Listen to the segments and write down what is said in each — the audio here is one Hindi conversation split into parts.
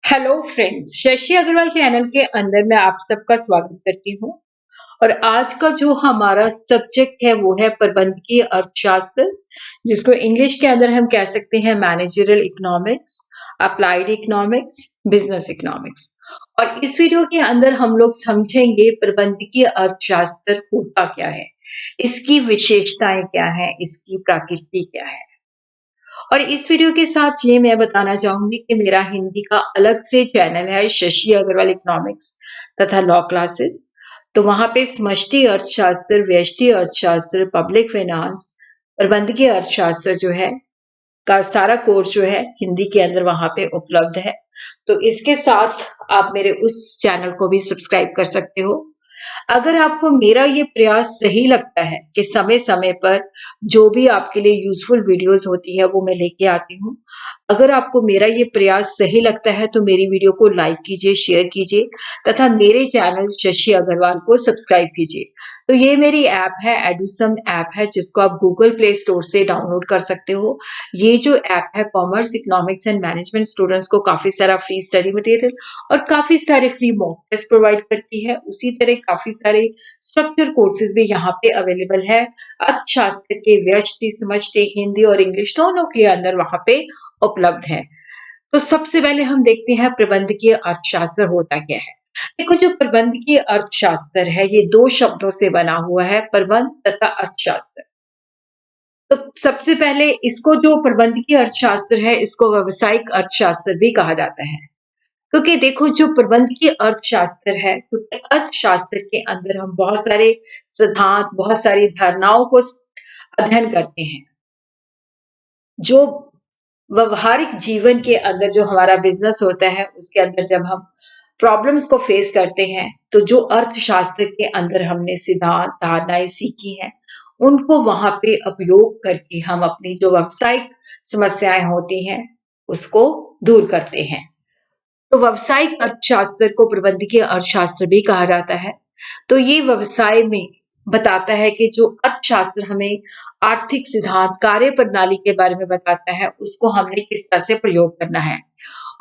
Hello friends, Shashi Agarwal channel के अंदर मैं आप सबका स्वागत करती हूँ। और आज का जो हमारा सब्जेक्ट है वो है प्रबंधकीय अर्थशास्त्र, जिसको इंग्लिश के अंदर हम कह सकते हैं managerial economics, applied economics, business economics. और इस वीडियो के अंदर हम लोग समझेंगे प्रबंधकीय अर्थशास्त्र होता क्या है, इसकी विशेषताएं क्या है, इसकी प्रकृति क्या है। और इस वीडियो के साथ ये मैं बताना चाहूंगी कि मेरा हिंदी का अलग से चैनल है शशि अग्रवाल इकोनॉमिक्स तथा लॉ क्लासेस। तो वहां पे समष्टि अर्थशास्त्र, व्यष्टि अर्थशास्त्र, पब्लिक फाइनेंस, प्रबंधकीय अर्थशास्त्र जो है का सारा कोर्स जो है हिंदी के अंदर वहां पे उपलब्ध है। तो इसके साथ आप मेरे उस चैनल को भी सब्सक्राइब कर सकते हो। अगर आपको मेरा ये प्रयास सही लगता है कि समय समय पर जो भी आपके लिए यूजफुल वीडियोस होती है वो मैं लेके आती हूँ, अगर आपको मेरा ये प्रयास सही लगता है तो मेरी वीडियो को लाइक कीजिए, शेयर कीजिए तथा मेरे चैनल शशि अग्रवाल को सब्सक्राइब कीजिए। तो ये मेरी ऐप है, एडुसम ऐप है, जिसको आप गूगल प्ले स्टोर से डाउनलोड कर सकते हो। ये जो ऐप है commerce, economics and management students को काफी सारा फ्री स्टडी मटेरियल और काफी सारे फ्री मॉक टेस्ट प्रोवाइड करती है। उसी तरह काफी सारे स्ट्रक्चर कोर्सेज भी यहाँ पे अवेलेबल है। अर्थशास्त्र के व्यष्टि, समष्टि, हिंदी और इंग्लिश दोनों के अंदर वहां पे उपलब्ध है। तो सबसे पहले हम देखते हैं प्रबंधकीय अर्थशास्त्र होता क्या है। देखो, जो प्रबंधकीय अर्थशास्त्र है ये दो शब्दों से बना हुआ है, प्रबंध तथा अर्थशास्त्र। तो सबसे पहले इसको जो प्रबंधकीय अर्थशास्त्र है इसको व्यावसायिक अर्थशास्त्र भी कहा जाता है। क्योंकि देखो, जो प्रबंधकीय अर्थशास्त्र है, क्योंकि अर्थशास्त्र के अंदर हम बहुत सारे सिद्धांत, बहुत सारी धारणाओं को अध्ययन करते हैं, जो व्यवहारिक जीवन के अंदर जो हमारा बिजनेस होता है उसके अंदर जब हम प्रॉब्लम्स को फेस करते हैं तो जो अर्थशास्त्र के अंदर हमने सिद्धांत, धारणाएं सीखी हैं, उनको वहां पे उपयोग करके हम अपनी जो व्यावसायिक समस्याएं होती हैं उसको दूर करते हैं। तो व्यावसायिक अर्थशास्त्र को प्रबंधकीय अर्थशास्त्र भी कहा जाता है। तो ये व्यवसाय में बताता है कि जो अर्थशास्त्र हमें आर्थिक सिद्धांत, कार्य प्रणाली के बारे में बताता है, उसको हमने किस तरह से प्रयोग करना है।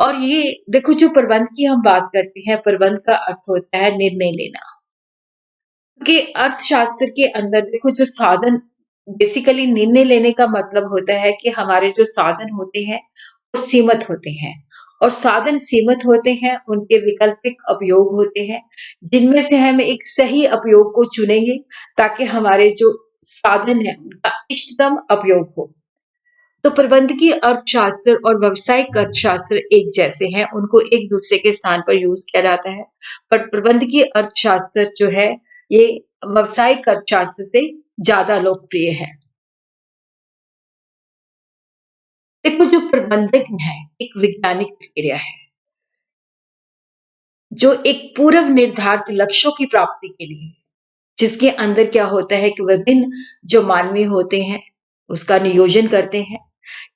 और ये देखो, जो प्रबंध की हम बात करते हैं, प्रबंध का अर्थ होता है निर्णय लेना। कि अर्थशास्त्र के अंदर देखो, जो साधन, बेसिकली निर्णय लेने का मतलब होता है कि हमारे जो साधन होते हैं वो सीमित होते हैं। और साधन सीमित होते हैं, उनके वैकल्पिक उपयोग होते हैं, जिनमें से हम एक सही उपयोग को चुनेंगे ताकि हमारे जो साधन है उनका इष्टतम उपयोग हो। तो प्रबंधकीय अर्थशास्त्र और व्यावसायिक अर्थशास्त्र एक जैसे हैं, उनको एक दूसरे के स्थान पर यूज किया जाता है। पर प्रबंधकीय अर्थशास्त्र जो है ये व्यावसायिक अर्थशास्त्र से ज्यादा लोकप्रिय है। देखो, जो प्रबंधक है एक वैज्ञानिक प्रक्रिया है जो एक पूर्व निर्धारित लक्ष्यों की प्राप्ति के लिए, जिसके अंदर क्या होता है कि विभिन्न जो मानवीय होते हैं उसका नियोजन करते हैं।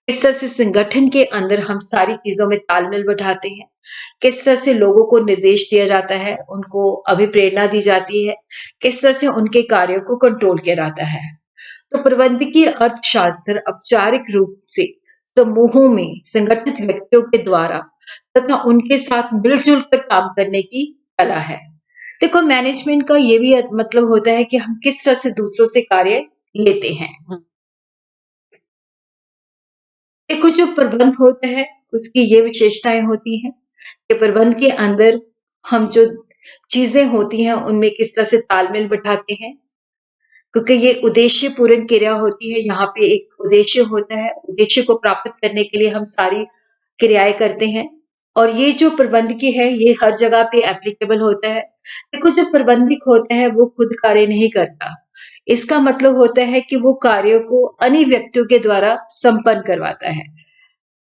किस तरह से संगठन के अंदर हम सारी चीजों में तालमेल बैठाते हैं, किस तरह से लोगों को निर्देश दिया जाता है, उनको अभिप्रेरणा दी जाती है, किस तरह से उनके कार्यों को कंट्रोल किया जाता है। तो प्रबंधकीय अर्थशास्त्र औपचारिक रूप से समूहों में संगठित व्यक्तियों के द्वारा तथा उनके साथ मिलजुल कर काम करने की कला है। देखो, मैनेजमेंट का ये भी मतलब होता है कि हम किस तरह से दूसरों से कार्य लेते हैं। देखो, जो प्रबंध होता है उसकी ये विशेषताएं होती हैं कि प्रबंध के अंदर हम जो चीजें होती हैं उनमें किस तरह से तालमेल बिठाते हैं, क्योंकि ये उद्देश्य पूर्ण क्रिया होती है। यहाँ पे एक उद्देश्य होता है, उद्देश्य को प्राप्त करने के लिए हम सारी क्रियाएं करते हैं। और ये जो प्रबंधकीय है ये हर जगह पे एप्लीकेबल होता है। देखो, जो प्रबंधक होता है वो खुद कार्य नहीं करता, इसका मतलब होता है कि वो कार्यों को अन्य व्यक्तियों के द्वारा संपन्न करवाता है।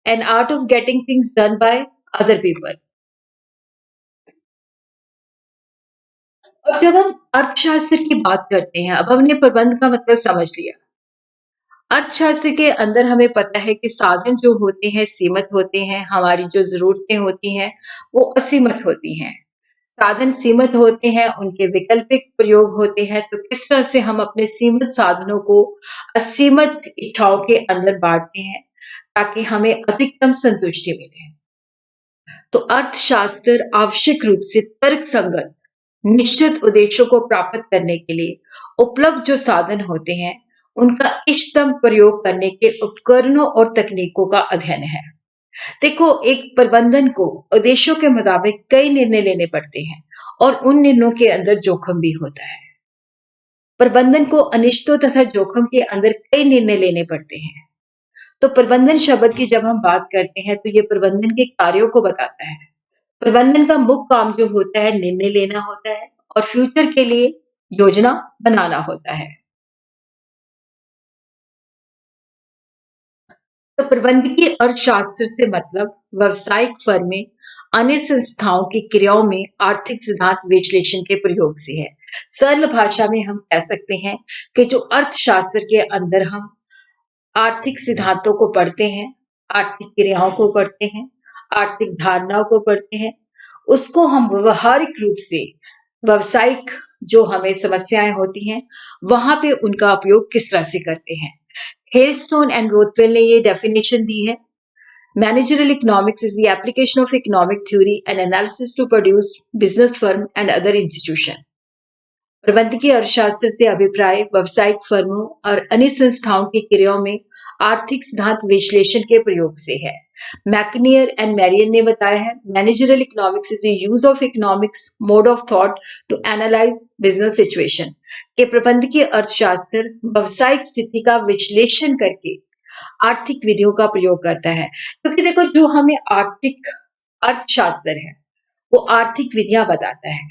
An art of getting things done by other people. और जब हम अर्थशास्त्र की बात करते हैं, अब हमने प्रबंध का मतलब समझ लिया। अर्थशास्त्र के अंदर हमें पता है कि साधन जो होते हैं सीमित होते हैं, हमारी जो जरूरतें होती हैं वो असीमित होती हैं। साधन सीमित होते हैं, उनके वैकल्पिक प्रयोग होते हैं। तो किस तरह से हम अपने सीमित साधनों को असीमित इच्छाओं के अंदर बांटते हैं ताकि हमें अधिकतम संतुष्टि मिले। तो अर्थशास्त्र आवश्यक रूप से तर्क संगत निश्चित उद्देश्यों को प्राप्त करने के लिए उपलब्ध जो साधन होते हैं उनका इष्टतम प्रयोग करने के उपकरणों और तकनीकों का अध्ययन है। देखो, एक प्रबंधन को उद्देश्यों के मुताबिक कई निर्णय लेने पड़ते हैं और उन निर्णयों के अंदर जोखिम भी होता है। प्रबंधन को अनिश्चितों तथा जोखिम के अंदर कई निर्णय लेने पड़ते हैं। तो प्रबंधन शब्द की जब हम बात करते हैं तो ये प्रबंधन के कार्यों को बताता है। प्रबंधन का मुख्य काम जो होता है निर्णय लेना होता है और फ्यूचर के लिए योजना बनाना होता है। तो प्रबंधकीय अर्थशास्त्र से मतलब व्यावसायिक फर्म में अन्य संस्थाओं की क्रियाओं में आर्थिक सिद्धांत विश्लेषण के प्रयोग से है। सरल भाषा में हम कह सकते हैं कि जो अर्थशास्त्र के अंदर हम आर्थिक सिद्धांतों को पढ़ते हैं, आर्थिक क्रियाओं को पढ़ते हैं, आर्थिक धारणाओं को पढ़ते हैं, उसको हम व्यवहारिक रूप से व्यावसायिक जो हमें समस्याएं होती हैं, वहां पे उनका उपयोग किस तरह से करते हैं। हेलस्टोन एंड रोथवेल ने ये डेफिनेशन दी है। Managerial economics is the application of economic theory and analysis to produce business firm and other institution. प्रबंधकीय अर्थशास्त्र से अभिप्राय व्यावसायिक फर्मों और अन्य संस्थाओं की क्रियाओं में आर्थिक सिद्धांत विश्लेषण के प्रयोग से है। मैकनियर एंड मैरियन ने बताया है, managerial economics is the use of economics mode of thought to analyse business situation. के प्रबंधकीय अर्थशास्त्र व्यावसायिक स्थिति का विश्लेषण करके आर्थिक विधियों का प्रयोग करता है। क्योंकि देखो, जो हमें आर्थिक अर्थशास्त्र है वो आर्थिक विधियां बताता है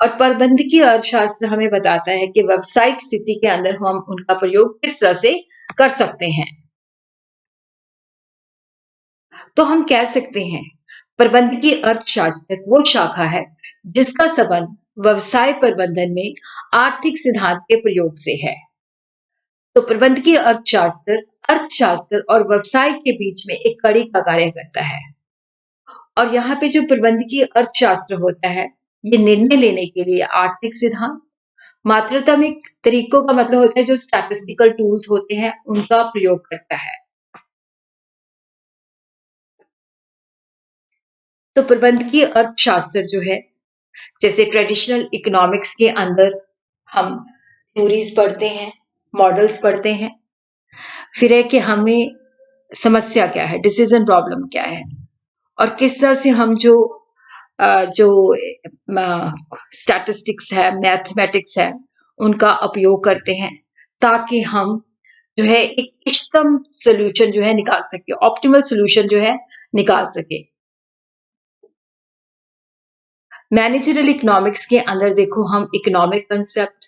और प्रबंधकीय अर्थशास्त्र हमें बताता है कि व्यावसायिक स्थिति के अंदर हम उनका प्रयोग किस तरह से कर सकते हैं। तो हम कह सकते हैं प्रबंधकीय अर्थशास्त्र वो शाखा है जिसका संबंध व्यवसाय प्रबंधन में आर्थिक सिद्धांत के प्रयोग से है। तो प्रबंधकीय अर्थशास्त्र अर्थशास्त्र और व्यवसाय के बीच में एक कड़ी का कार्य करता है। और यहाँ पे जो प्रबंधकीय अर्थशास्त्र होता है ये निर्णय लेने के लिए आर्थिक सिद्धांत, मात्रात्मक तरीकों का मतलब होता है जो स्टैटिस्टिकल टूल्स होते हैं उनका प्रयोग करता है। तो प्रबंधकीय अर्थशास्त्र जो है, जैसे ट्रेडिशनल इकोनॉमिक्स के अंदर हम थ्योरीज पढ़ते हैं, मॉडल्स पढ़ते हैं, फिर है कि हमें समस्या क्या है, डिसीजन प्रॉब्लम क्या है और किस तरह से हम जो स्टैटिस्टिक्स है, मैथमेटिक्स है, उनका उपयोग करते हैं ताकि हम जो है एक इष्टतम सोल्यूशन जो है निकाल सके, ऑप्टिमल सोल्यूशन जो है निकाल सके। मैनेजरल इकोनॉमिक्स के अंदर देखो हम इकोनॉमिक कंसेप्ट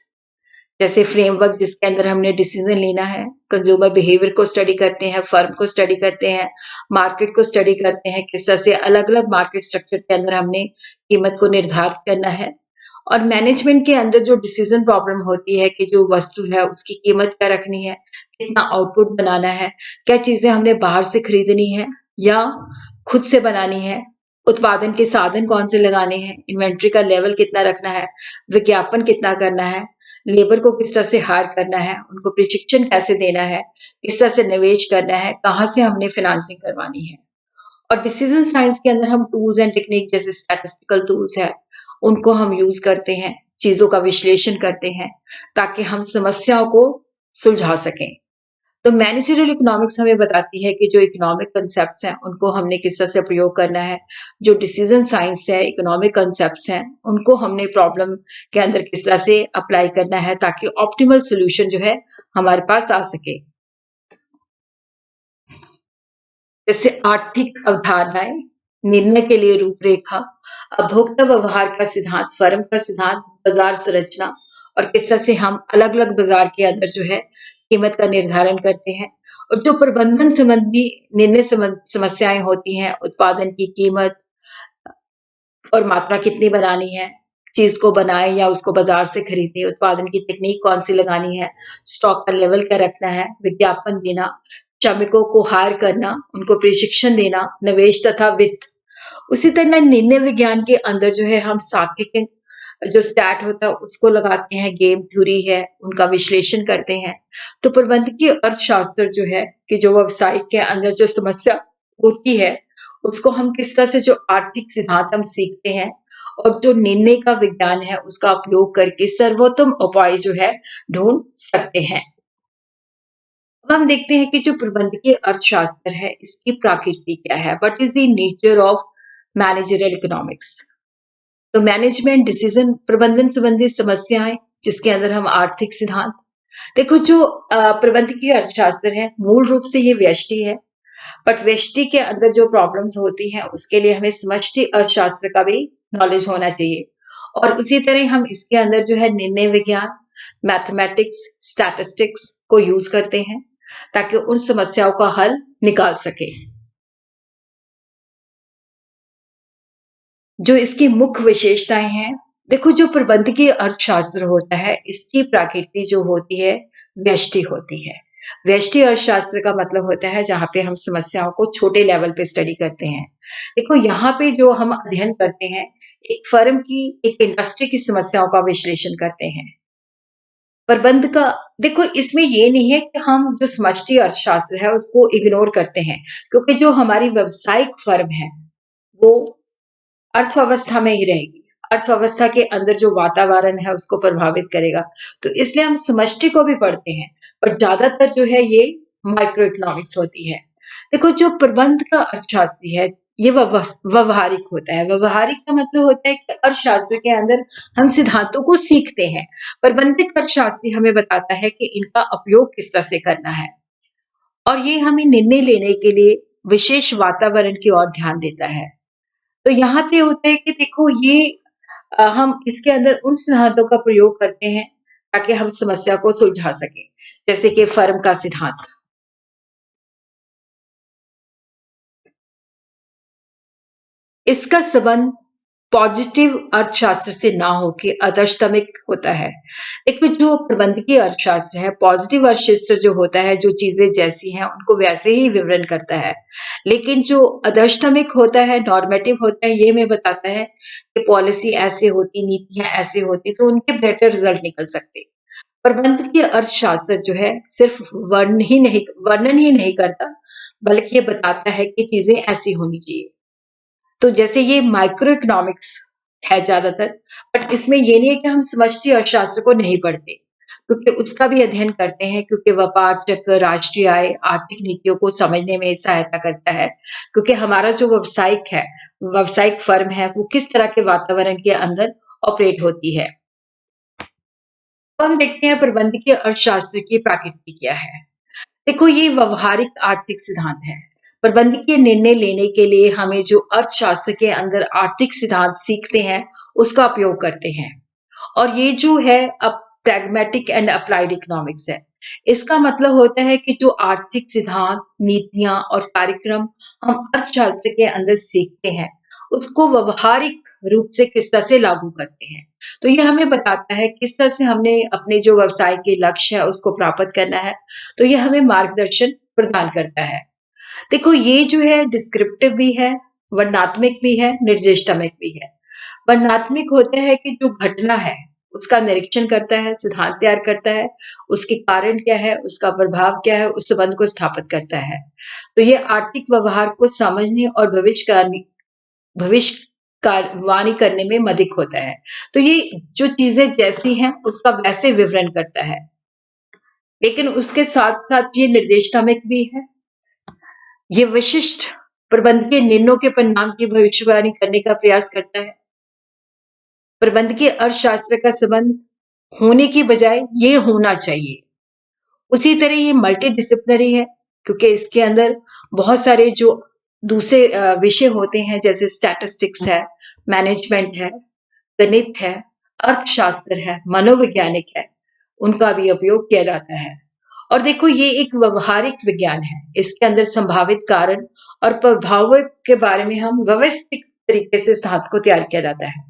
जैसे फ्रेमवर्क जिसके अंदर हमने डिसीजन लेना है, कंज्यूमर बिहेवियर को स्टडी करते हैं, फर्म को स्टडी करते हैं, मार्केट को स्टडी करते हैं, किस तरह से अलग अलग मार्केट स्ट्रक्चर के अंदर हमने कीमत को निर्धारित करना है। और मैनेजमेंट के अंदर जो डिसीजन प्रॉब्लम होती है कि जो वस्तु है उसकी कीमत क्या रखनी है, कितना आउटपुट बनाना है, क्या चीजें हमने बाहर से खरीदनी है या खुद से बनानी है, उत्पादन के साधन कौन से लगाने हैं, इन्वेंट्री का लेवल कितना रखना है, विज्ञापन कितना करना है, लेबर को किस तरह से हायर करना है, उनको प्रशिक्षण कैसे देना है, किस तरह से निवेश करना है, कहाँ से हमने फाइनेंसिंग करवानी है। और डिसीजन साइंस के अंदर हम टूल्स एंड टेक्निक जैसे स्टैटिस्टिकल टूल्स है उनको हम यूज करते हैं, चीजों का विश्लेषण करते हैं ताकि हम समस्याओं को सुलझा सकें। तो मैनेजरियल इकोनॉमिक्स हमें बताती है कि जो इकोनॉमिक कंसेप्ट्स हैं उनको हमने किस तरह से प्रयोग करना है, जो डिसीजन साइंस है, इकोनॉमिक कंसेप्ट्स हैं, उनको हमने प्रॉब्लम के अंदर किस तरह से अप्लाई करना है ताकि ऑप्टिमल सोल्यूशन जो है हमारे पास आ सके। जैसे आर्थिक अवधारणाएं, निर्णय के लिए रूपरेखा, उपभोक्ता व्यवहार का सिद्धांत, फर्म का सिद्धांत, बाजार संरचना और किस तरह से हम अलग अलग बाजार के अंदर जो है कीमत का निर्धारण करते हैं। और जो प्रबंधन संबंधी निर्णय समस्याएं होती हैं, उत्पादन की कीमत और मात्रा कितनी बनानी है, चीज को बनाए या उसको बाजार से खरीदे, उत्पादन की तकनीक कौन सी लगानी है, स्टॉक का लेवल क्या रखना है, विज्ञापन देना, श्रमिकों को हायर करना, उनको प्रशिक्षण देना, निवेश तथा वित्त। उसी तरह निर्णय विज्ञान के अंदर जो है हम सांख्यिकी जो स्टैट होता है उसको लगाते हैं, गेम थ्योरी है उनका विश्लेषण करते हैं। तो प्रबंधकीय अर्थशास्त्र जो है कि जो व्यवसाय के अंदर जो समस्या होती है उसको हम किस तरह से जो आर्थिक सिद्धांत हम सीखते हैं और जो निर्णय का विज्ञान है उसका उपयोग करके सर्वोत्तम उपाय जो है ढूंढ सकते हैं। अब हम देखते हैं कि जो प्रबंधकीय अर्थशास्त्र है इसकी प्रकृति क्या है। What is the nature of managerial economics. तो मैनेजमेंट डिसीजन प्रबंधन संबंधी समस्याएं जिसके अंदर हम आर्थिक सिद्धांत। देखो जो प्रबंधकीय अर्थशास्त्र है मूल रूप से ये व्यष्टि है, बट व्यष्टि के अंदर जो प्रॉब्लम्स होती हैं उसके लिए हमें समष्टि अर्थशास्त्र का भी नॉलेज होना चाहिए। और उसी तरह हम इसके अंदर जो है निर्णय विज्ञान, मैथमेटिक्स, स्टैटिस्टिक्स को यूज करते हैं ताकि उन समस्याओं का हल निकाल सके। जो इसकी मुख्य विशेषताएं हैं, देखो जो प्रबंधकीय अर्थशास्त्र होता है इसकी प्रकृति जो होती है व्यष्टि होती है। व्यष्टि अर्थशास्त्र का मतलब होता है जहां पे हम समस्याओं को छोटे लेवल पे स्टडी करते हैं। देखो यहाँ पे जो हम अध्ययन करते हैं एक फर्म की, एक इंडस्ट्री की समस्याओं का विश्लेषण करते हैं। प्रबंध का देखो इसमें ये नहीं है कि हम जो समष्टि अर्थशास्त्र है उसको इग्नोर करते हैं, क्योंकि जो हमारी व्यावसायिक फर्म है वो अर्थव्यवस्था में ही रहेगी। अर्थव्यवस्था के अंदर जो वातावरण है उसको प्रभावित करेगा। तो इसलिए हम समष्टि को भी पढ़ते हैं, पर ज्यादातर जो है ये माइक्रो इकोनॉमिक्स होती है। देखो जो प्रबंध का अर्थशास्त्री है ये व्यवहारिक होता है। व्यवहारिक का मतलब होता है कि अर्थशास्त्र के अंदर हम सिद्धांतों को सीखते हैं। प्रबंधिक अर्थशास्त्री हमें बताता है कि इनका उपयोग किस तरह से करना है और ये हमें निर्णय लेने के लिए विशेष वातावरण की ओर ध्यान देता है। तो यहाँ पे होता है कि देखो ये हम इसके अंदर उन सिद्धांतों का प्रयोग करते हैं ताकि हम समस्या को सुलझा सकें, जैसे कि फर्म का सिद्धांत। इसका संबंध पॉजिटिव अर्थशास्त्र से ना होके अदर्शतमिक होता है। देखो जो प्रबंधकीय अर्थशास्त्र है, पॉजिटिव अर्थशास्त्र जो होता है जो चीजें जैसी हैं उनको वैसे ही विवरण करता है, लेकिन जो अदर्शतमिक होता है, नॉर्मेटिव होता है, ये हमें बताता है कि पॉलिसी ऐसे होती, नीतियां ऐसे होती तो उनके बेटर रिजल्ट निकल सकते। प्रबंधकीय अर्थशास्त्र जो है सिर्फ वर्णन ही नहीं करता, बल्कि ये बताता है कि चीजें ऐसी होनी चाहिए। तो जैसे ये माइक्रो इकोनॉमिक्स है ज्यादातर, बट इसमें ये नहीं है कि हम समष्टि अर्थशास्त्र को नहीं पढ़ते, क्योंकि उसका भी अध्ययन करते हैं, क्योंकि व्यापार चक्र, राष्ट्रीय आय, आर्थिक नीतियों को समझने में सहायता करता है। क्योंकि हमारा जो व्यावसायिक फर्म है वो किस तरह के वातावरण के अंदर ऑपरेट होती है। तो हम देखते हैं प्रबंधकीय अर्थशास्त्र की प्रकृति क्या है। देखो ये व्यवहारिक आर्थिक सिद्धांत है। प्रबंधकीय निर्णय लेने के लिए हमें जो अर्थशास्त्र के अंदर आर्थिक सिद्धांत सीखते हैं उसका उपयोग करते हैं। और ये जो है अब प्रैग्मेटिक एंड अप्लाइड इकोनॉमिक्स है। इसका मतलब होता है कि जो आर्थिक सिद्धांत, नीतियां और कार्यक्रम हम अर्थशास्त्र के अंदर सीखते हैं उसको व्यवहारिक रूप से किस तरह से लागू करते हैं। तो ये हमें बताता है किस तरह से हमने अपने जो व्यवसाय के लक्ष्य है उसको प्राप्त करना है। तो ये हमें मार्गदर्शन प्रदान करता है। देखो ये जो है डिस्क्रिप्टिव भी है, वर्णनात्मक भी है, निर्देशात्मक भी है। वर्णनात्मक होता है कि जो घटना है उसका निरीक्षण करता है, सिद्धांत तैयार करता है, उसके कारण क्या है, उसका प्रभाव क्या है, उस संबंध को स्थापित करता है। तो ये आर्थिक व्यवहार को समझने और भविष्यवाणी करने में मदद होता है। तो ये जो चीजें जैसी हैं उसका वैसे विवरण करता है, लेकिन उसके साथ साथ ये निर्देशात्मक भी है। ये विशिष्ट प्रबंधकीय निर्णयों के परिणाम की भविष्यवाणी करने का प्रयास करता है। प्रबंधकीय अर्थशास्त्र का संबंध होने की बजाय ये होना चाहिए। उसी तरह ये मल्टी डिसिप्लिनरी है, क्योंकि इसके अंदर बहुत सारे जो दूसरे विषय होते हैं, जैसे स्टैटिस्टिक्स है, मैनेजमेंट है, गणित है, अर्थशास्त्र है, मनोवैज्ञानिक है, उनका भी उपयोग किया जाता है। और देखो ये एक व्यवहारिक विज्ञान है। इसके अंदर संभावित कारण और प्रभाव के बारे में हम व्यवस्थित तरीके से सिद्धांत को तैयार किया जाता है।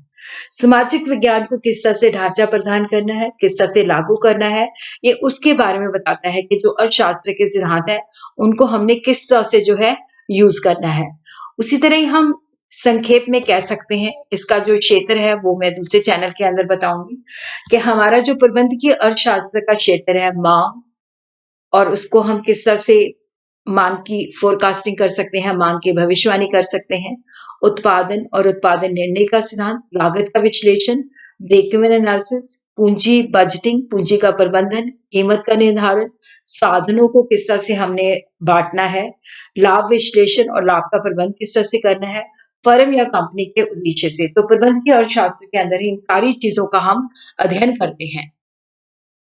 सामाजिक विज्ञान को किस तरह से ढांचा प्रदान करना है, किस तरह से लागू करना है, ये उसके बारे में बताता है कि जो अर्थशास्त्र के सिद्धांत है उनको हमने किस तरह से जो है यूज करना है। उसी तरह ही हम संक्षेप में कह सकते हैं, इसका जो क्षेत्र है वो मैं दूसरे चैनल के अंदर बताऊंगी, कि हमारा जो प्रबंधकीय अर्थशास्त्र का क्षेत्र है मांग, और उसको हम किस तरह से मांग की फोरकास्टिंग कर सकते हैं, मांग की भविष्यवाणी कर सकते हैं। उत्पादन और उत्पादन निर्णय का सिद्धांत, लागत का विश्लेषण, ब्रेक इवन एनालिसिस, पूंजी बजटिंग, पूंजी का प्रबंधन, कीमत का निर्धारण, साधनों को किस तरह से हमने बांटना है, लाभ विश्लेषण और लाभ का प्रबंध किस तरह से करना है, फर्म या कंपनी के उद्देश्य से। तो प्रबंधकीय अर्थशास्त्र के अंदर इन सारी चीजों का हम अध्ययन करते हैं।